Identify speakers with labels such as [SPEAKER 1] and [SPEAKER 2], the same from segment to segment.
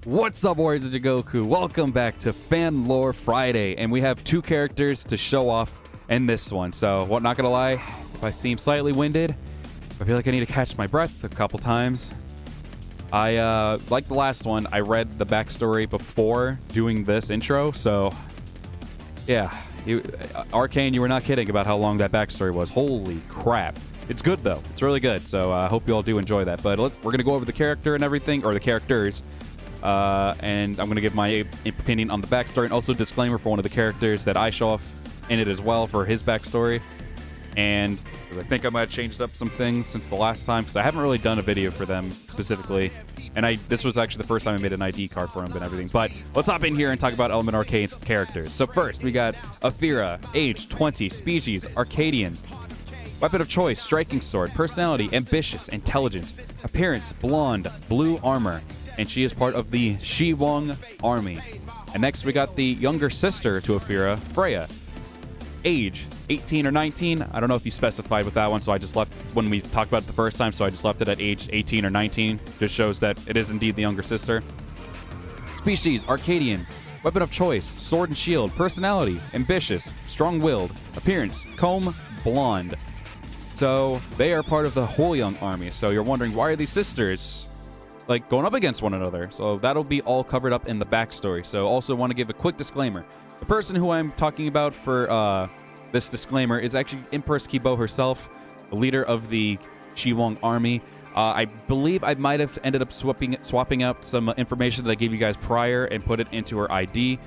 [SPEAKER 1] What's up, Warriors of Jigoku? Welcome back to Fan Lore Friday, and we have two characters to show off in this one. So, not gonna lie, if I seem slightly winded, I feel like I need to catch my breath a couple times. Like the last one, I read the backstory before doing this intro, so yeah. Arcane, you were not kidding about how long that backstory was. Holy crap. It's good, though. It's really good, so I hope you all do enjoy that. But we're going to go over the character and everything, or the characters, and I'm going to give my opinion on the backstory, and also a disclaimer for one of the characters that I show off in it as well for his backstory. And I think I might have changed up some things since the last time, because I haven't really done a video for them specifically. And this was actually the first time I made an ID card for him and everything. But let's hop in here and talk about Element Arcane's characters. So first, we got Aphyra, age 20, species Arcadian, weapon of choice, striking sword, personality, ambitious, intelligent, appearance, blonde, blue armor, and she is part of the Shiwong army. And next, we got the younger sister to Aphyra, Freya, age 18 or 19. I don't know if you specified with that one, so I just left when we talked about it the first time, so I just left it at age 18 or 19. Just shows that it is indeed the younger sister. Species, Arcadian. Weapon of choice, sword and shield. Personality, ambitious, strong-willed. Appearance, comb, blonde. So they are part of the Hoyoung army. So you're wondering, why are these sisters like going up against one another? So that'll be all covered up in the backstory. So also want to give a quick disclaimer. The person who I'm talking about for this disclaimer is actually Empress Kibo herself, the leader of the Shiwong army. I believe I might have ended up swapping out some information that I gave you guys prior and put it into her ID.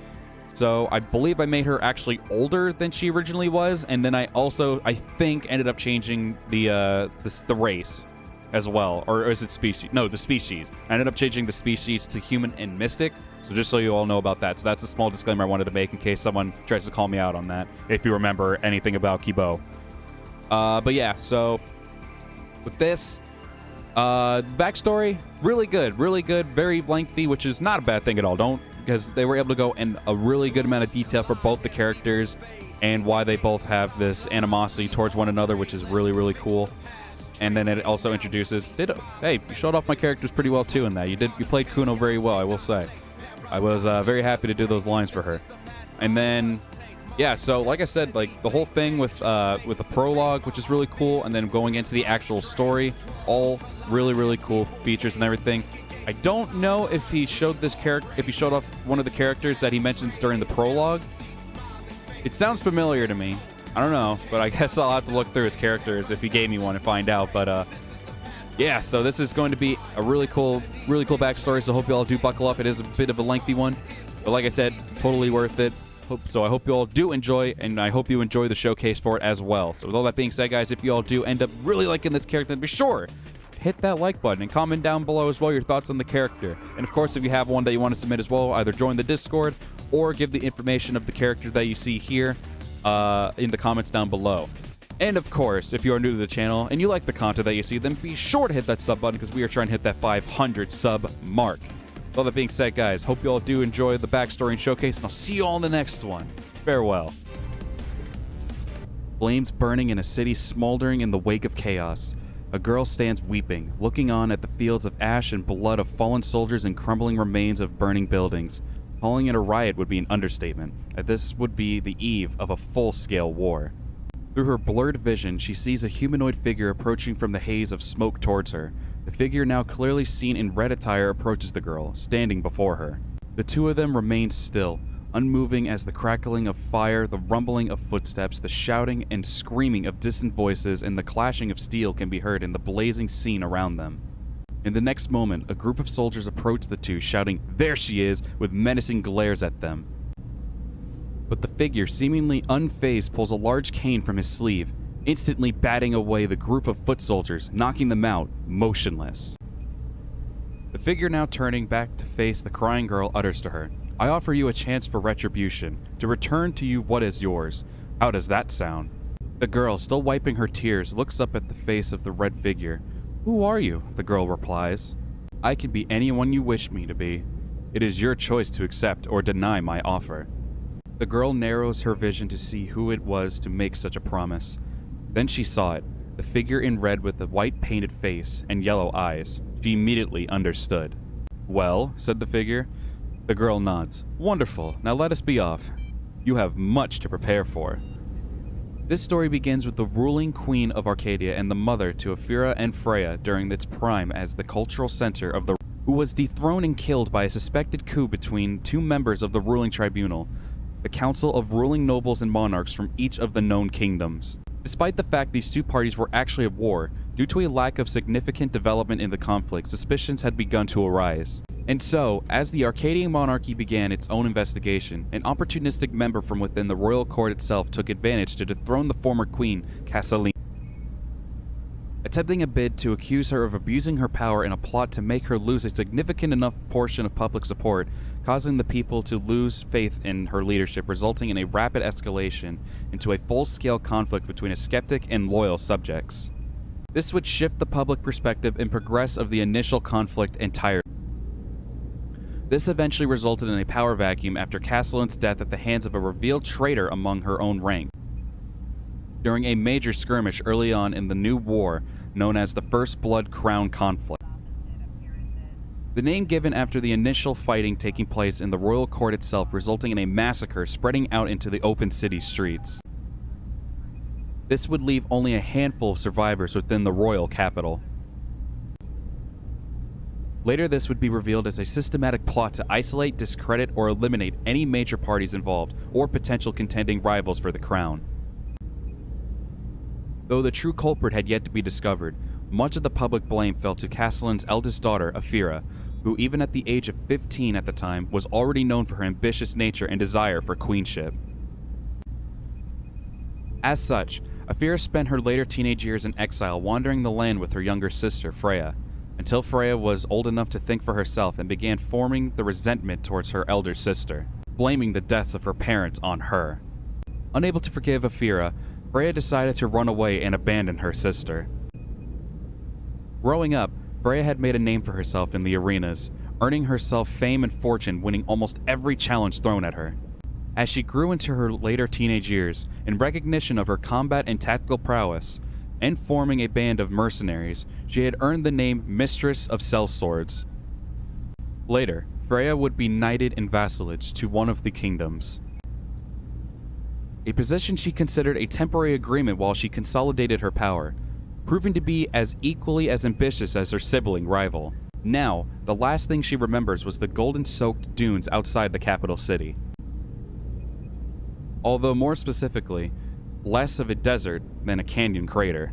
[SPEAKER 1] So I believe I made her actually older than she originally was, and then I think ended up changing the race as well, or is it species? No, the species. I ended up changing the species to human and mystic. So just so you all know about that. So that's a small disclaimer I wanted to make in case someone tries to call me out on that, if you remember anything about Kibo. But yeah, so with this, backstory, really good, very lengthy, which is not a bad thing at all. Because they were able to go in a really good amount of detail for both the characters and why they both have this animosity towards one another, which is really, really cool. And then it also introduces, hey, you showed off my characters pretty well too in that. You played Kuno very well, I will say. I was very happy to do those lines for her. And then, yeah, so like I said, like the whole thing with the prologue, which is really cool, and then going into the actual story, all really, really cool features and everything. I don't know if he showed off one of the characters that he mentions during the prologue. It sounds familiar to me. I don't know, but I guess I'll have to look through his characters if he gave me one and find out. But yeah, so this is going to be a really cool backstory, so I hope you all do buckle up. It is a bit of a lengthy one, but like I said, totally worth it. So I hope you all do enjoy, and I hope you enjoy the showcase for it as well. So with all that being said, guys, if you all do end up really liking this character, then be sure to hit that like button and comment down below as well your thoughts on the character. And of course, if you have one that you want to submit as well, either join the Discord or give the information of the character that you see here in the comments down below. And of course, if you are new to the channel and you like the content that you see, then be sure to hit that sub button, because we are trying to hit that 500 sub mark. With all that being said, guys, hope you all do enjoy the backstory and showcase, and I'll see you all in the next one. Farewell. Flames burning in a city smoldering in the wake of chaos. A girl stands weeping, looking on at the fields of ash and blood of fallen soldiers and crumbling remains of burning buildings. Calling it a riot would be an understatement, as this would be the eve of a full-scale war. Through her blurred vision, she sees a humanoid figure approaching from the haze of smoke towards her. The figure, now clearly seen in red attire, approaches the girl, standing before her. The two of them remain still, unmoving as the crackling of fire, the rumbling of footsteps, the shouting and screaming of distant voices, and the clashing of steel can be heard in the blazing scene around them. In the next moment, a group of soldiers approach the two, shouting, "There she is!" with menacing glares at them. But the figure, seemingly unfazed, pulls a large cane from his sleeve, instantly batting away the group of foot soldiers, knocking them out, motionless. The figure, now turning back to face the crying girl, utters to her, "I offer you a chance for retribution, to return to you what is yours. How does that sound?" The girl, still wiping her tears, looks up at the face of the red figure. "Who are you?" the girl replies. "I can be anyone you wish me to be. It is your choice to accept or deny my offer." The girl narrows her vision to see who it was to make such a promise. Then she saw it, the figure in red with the white painted face and yellow eyes. She immediately understood. "Well," said the figure. The girl nods. "Wonderful. Now let us be off. You have much to prepare for." This story begins with the ruling queen of Arcadia and the mother to Aphyra and Freya during its prime as the cultural center of the who was dethroned and killed by a suspected coup between two members of the ruling tribunal, the council of ruling nobles and monarchs from each of the known kingdoms. Despite the fact these two parties were actually at war, due to a lack of significant development in the conflict, suspicions had begun to arise. And so, as the Arcadian monarchy began its own investigation, an opportunistic member from within the royal court itself took advantage to dethrone the former queen, Caceline, attempting a bid to accuse her of abusing her power in a plot to make her lose a significant enough portion of public support, causing the people to lose faith in her leadership, resulting in a rapid escalation into a full-scale conflict between a skeptic and loyal subjects. This would shift the public perspective and progress of the initial conflict entirely. This eventually resulted in a power vacuum after Castelyn's death at the hands of a revealed traitor among her own rank, during a major skirmish early on in the new war known as the First Blood Crown Conflict. The name given after the initial fighting taking place in the royal court itself, resulting in a massacre spreading out into the open city streets. This would leave only a handful of survivors within the royal capital. Later, this would be revealed as a systematic plot to isolate, discredit, or eliminate any major parties involved or potential contending rivals for the crown. Though the true culprit had yet to be discovered, much of the public blame fell to Castelyn's eldest daughter, Aphyra, who even at the age of 15 at the time was already known for her ambitious nature and desire for queenship. As such, Aphyra spent her later teenage years in exile, wandering the land with her younger sister, Freya, until Freya was old enough to think for herself and began forming the resentment towards her elder sister, blaming the deaths of her parents on her. Unable to forgive Aphyra, Freya decided to run away and abandon her sister. Growing up, Freya had made a name for herself in the arenas, earning herself fame and fortune, winning almost every challenge thrown at her. As she grew into her later teenage years, in recognition of her combat and tactical prowess, and forming a band of mercenaries, she had earned the name Mistress of Sellswords. Later, Freya would be knighted in vassalage to one of the kingdoms, a position she considered a temporary agreement while she consolidated her power, proving to be as equally as ambitious as her sibling rival. Now, the last thing she remembers was the golden-soaked dunes outside the capital city. Although more specifically, less of a desert than a canyon crater.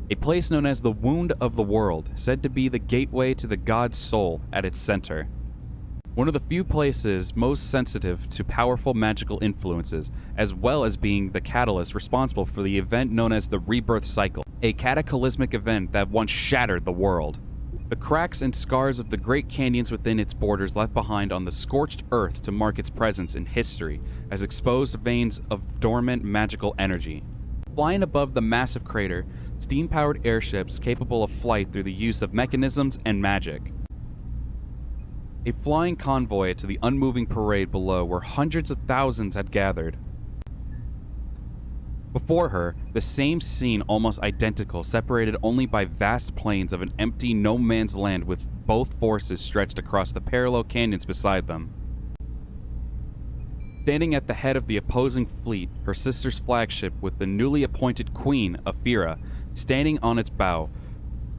[SPEAKER 1] A place known as the Wound of the World, said to be the gateway to the god's soul at its center. One of the few places most sensitive to powerful magical influences, as well as being the catalyst responsible for the event known as the Rebirth Cycle, a cataclysmic event that once shattered the world. The cracks and scars of the great canyons within its borders left behind on the scorched earth to mark its presence in history as exposed veins of dormant magical energy. Flying above the massive crater, steam-powered airships capable of flight through the use of mechanisms and magic. A flying convoy to the unmoving parade below where hundreds of thousands had gathered. Before her, the same scene almost identical, separated only by vast plains of an empty no-man's land with both forces stretched across the parallel canyons beside them. Standing at the head of the opposing fleet, her sister's flagship with the newly appointed queen, Aphyra, standing on its bow,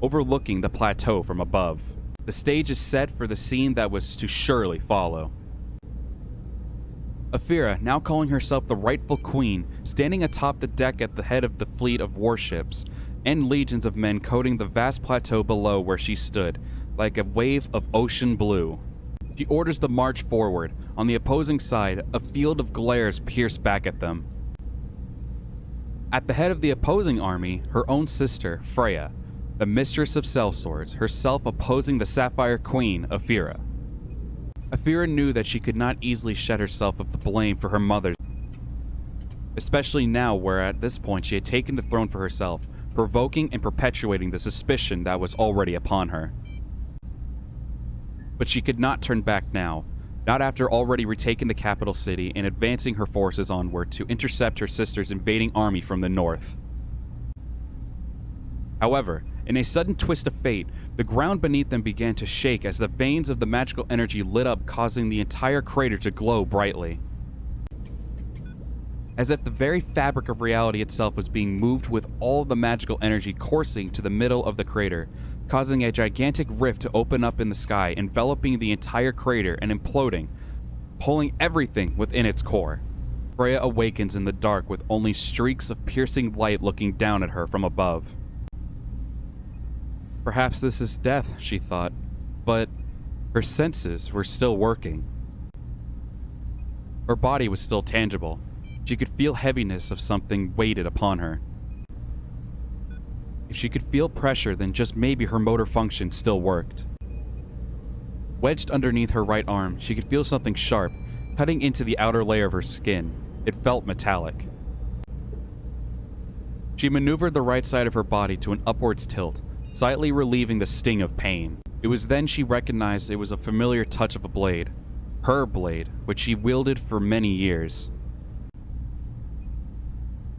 [SPEAKER 1] overlooking the plateau from above. The stage is set for the scene that was to surely follow. Aphyra, now calling herself the rightful queen, standing atop the deck at the head of the fleet of warships, and legions of men coating the vast plateau below where she stood, like a wave of ocean blue. She orders the march forward. On the opposing side, a field of glares pierce back at them. At the head of the opposing army, her own sister, Freya, the Mistress of Sellswords, herself opposing the Sapphire Queen, Aphyra. Aphyra knew that she could not easily shed herself of the blame for her mother, especially now where at this point she had taken the throne for herself, provoking and perpetuating the suspicion that was already upon her. But she could not turn back now, not after already retaking the capital city and advancing her forces onward to intercept her sister's invading army from the north. However, in a sudden twist of fate, the ground beneath them began to shake as the veins of the magical energy lit up, causing the entire crater to glow brightly. As if the very fabric of reality itself was being moved, with all of the magical energy coursing to the middle of the crater, causing a gigantic rift to open up in the sky, enveloping the entire crater and imploding, pulling everything within its core. Freya awakens in the dark with only streaks of piercing light looking down at her from above. Perhaps this is death, she thought, but her senses were still working. Her body was still tangible. She could feel heaviness of something weighted upon her. If she could feel pressure, then just maybe her motor function still worked. Wedged underneath her right arm, she could feel something sharp, cutting into the outer layer of her skin. It felt metallic. She maneuvered the right side of her body to an upwards tilt, slightly relieving the sting of pain. It was then she recognized it was a familiar touch of a blade. Her blade, which she wielded for many years.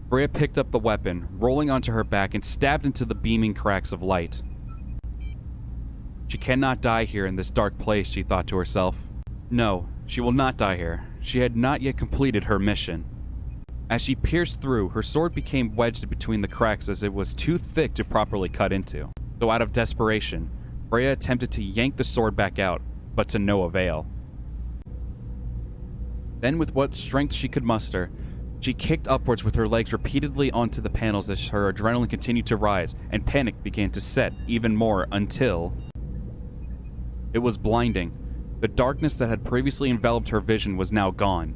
[SPEAKER 1] Freya picked up the weapon, rolling onto her back, and stabbed into the beaming cracks of light. She cannot die here in this dark place, she thought to herself. No, she will not die here. She had not yet completed her mission. As she pierced through, her sword became wedged between the cracks as it was too thick to properly cut into. So out of desperation, Freya attempted to yank the sword back out, but to no avail. Then, with what strength she could muster, she kicked upwards with her legs repeatedly onto the panels as her adrenaline continued to rise, and panic began to set even more until... It was blinding. The darkness that had previously enveloped her vision was now gone.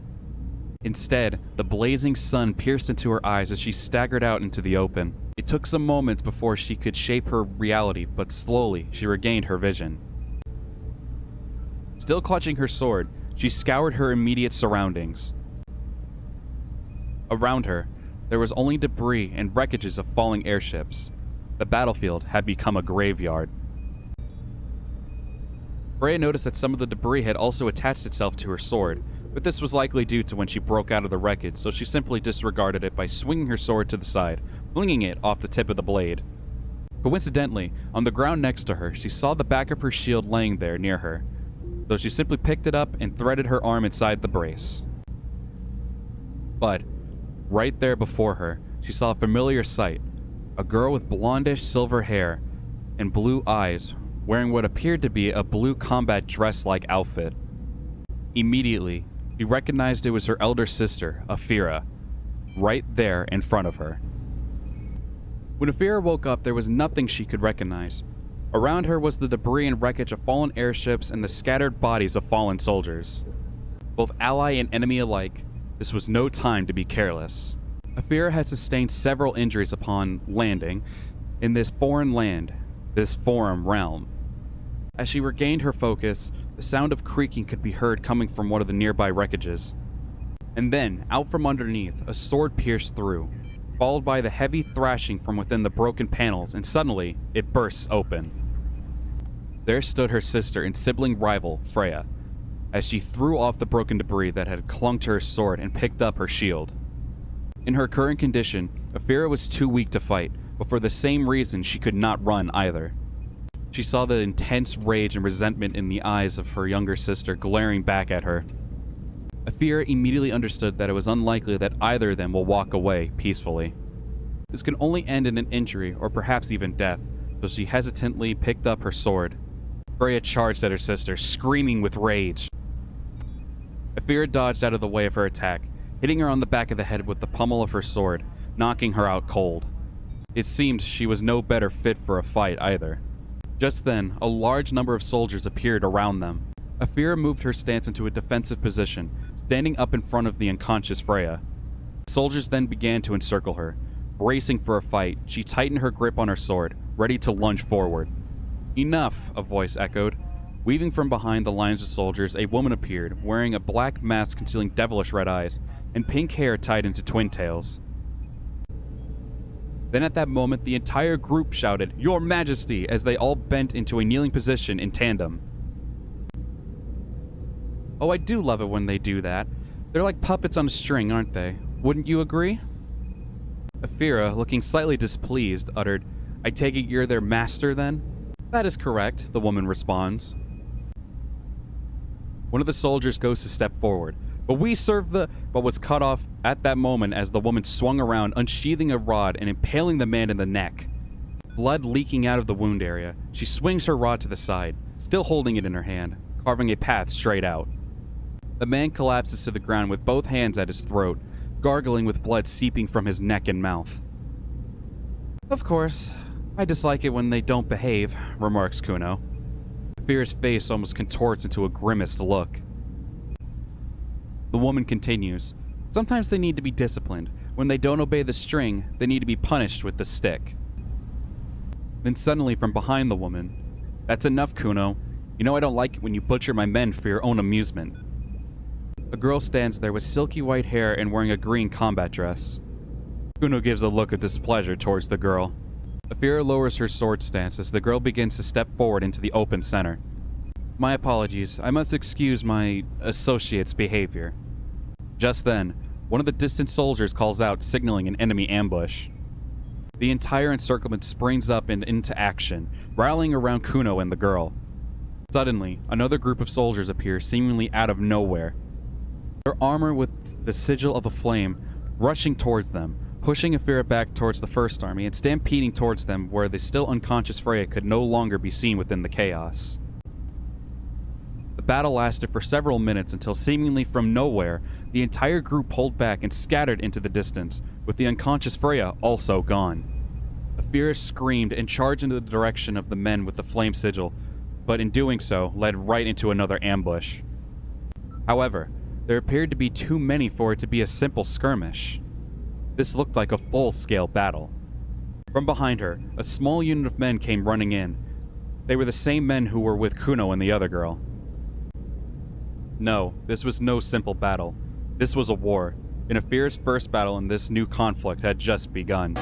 [SPEAKER 1] Instead, the blazing sun pierced into her eyes as she staggered out into the open. It took some moments before she could shape her reality, but slowly she regained her vision. Still clutching her sword, she scoured her immediate surroundings. Around her, there was only debris and wreckages of falling airships. The battlefield had become a graveyard. Freya noticed that some of the debris had also attached itself to her sword, but this was likely due to when she broke out of the wreckage, so she simply disregarded it by swinging her sword to the side, flinging it off the tip of the blade. Coincidentally, on the ground next to her, she saw the back of her shield laying there near her, so she simply picked it up and threaded her arm inside the brace. But right there before her, she saw a familiar sight. A girl with blondish silver hair and blue eyes, wearing what appeared to be a blue combat dress-like outfit. Immediately, she recognized it was her elder sister, Aphyra, right there in front of her. When Aphyra woke up, there was nothing she could recognize. Around her was the debris and wreckage of fallen airships and the scattered bodies of fallen soldiers. Both ally and enemy alike, this was no time to be careless. Aphyra had sustained several injuries upon landing in this foreign land, this foreign realm. As she regained her focus, the sound of creaking could be heard coming from one of the nearby wreckages. And then, out from underneath, a sword pierced through, followed by the heavy thrashing from within the broken panels, and suddenly, it bursts open. There stood her sister and sibling rival, Freya, as she threw off the broken debris that had clung to her sword and picked up her shield. In her current condition, Aphyra was too weak to fight, but for the same reason she could not run either. She saw the intense rage and resentment in the eyes of her younger sister glaring back at her. Aphyra immediately understood that it was unlikely that either of them will walk away peacefully. This could only end in an injury or perhaps even death, so she hesitantly picked up her sword. Freya charged at her sister, screaming with rage. Aphyra dodged out of the way of her attack, hitting her on the back of the head with the pommel of her sword, knocking her out cold. It seemed she was no better fit for a fight either. Just then, a large number of soldiers appeared around them. Aphyra moved her stance into a defensive position, standing up in front of the unconscious Freya. Soldiers then began to encircle her. Bracing for a fight, she tightened her grip on her sword, ready to lunge forward. "Enough," a voice echoed. Weaving from behind the lines of soldiers, a woman appeared, wearing a black mask concealing devilish red eyes, and pink hair tied into twin tails. Then at that moment, the entire group shouted, "Your Majesty," as they all bent into a kneeling position in tandem. Oh, I do love it when they do that. They're like puppets on a string, aren't they? Wouldn't you agree? Aphyra, looking slightly displeased, uttered, I take it you're their master then? That is correct, the woman responds. One of the soldiers goes to step forward, but was cut off at that moment as the woman swung around, unsheathing a rod and impaling the man in the neck. Blood leaking out of the wound area, she swings her rod to the side, still holding it in her hand, carving a path straight out. The man collapses to the ground with both hands at his throat, gargling with blood seeping from his neck and mouth. Of course, I dislike it when they don't behave, remarks Kuno. Aphyra's face almost contorts into a grimaced look. The woman continues. Sometimes they need to be disciplined. When they don't obey the string, they need to be punished with the stick. Then suddenly from behind the woman, That's enough, Kuno. You know I don't like it when you butcher my men for your own amusement. A girl stands there with silky white hair and wearing a green combat dress. Kuno gives a look of displeasure towards the girl. Aphyra lowers her sword stance as the girl begins to step forward into the open center. My apologies, I must excuse my associate's behavior. Just then, one of the distant soldiers calls out, signaling an enemy ambush. The entire encirclement springs up and into action, rallying around Kuno and the girl. Suddenly, another group of soldiers appear seemingly out of nowhere. Their armor with the sigil of a flame rushing towards them, pushing Aphyra back towards the first army and stampeding towards them where the still unconscious Freya could no longer be seen within the chaos. The battle lasted for several minutes until seemingly from nowhere, the entire group pulled back and scattered into the distance, with the unconscious Freya also gone. Aphyra screamed and charged into the direction of the men with the flame sigil, but in doing so, led right into another ambush. However, there appeared to be too many for it to be a simple skirmish. This looked like a full-scale battle. From behind her, a small unit of men came running in. They were the same men who were with Kuno and the other girl. No, this was no simple battle. This was a war, and Aphyra's first battle in this new conflict had just begun.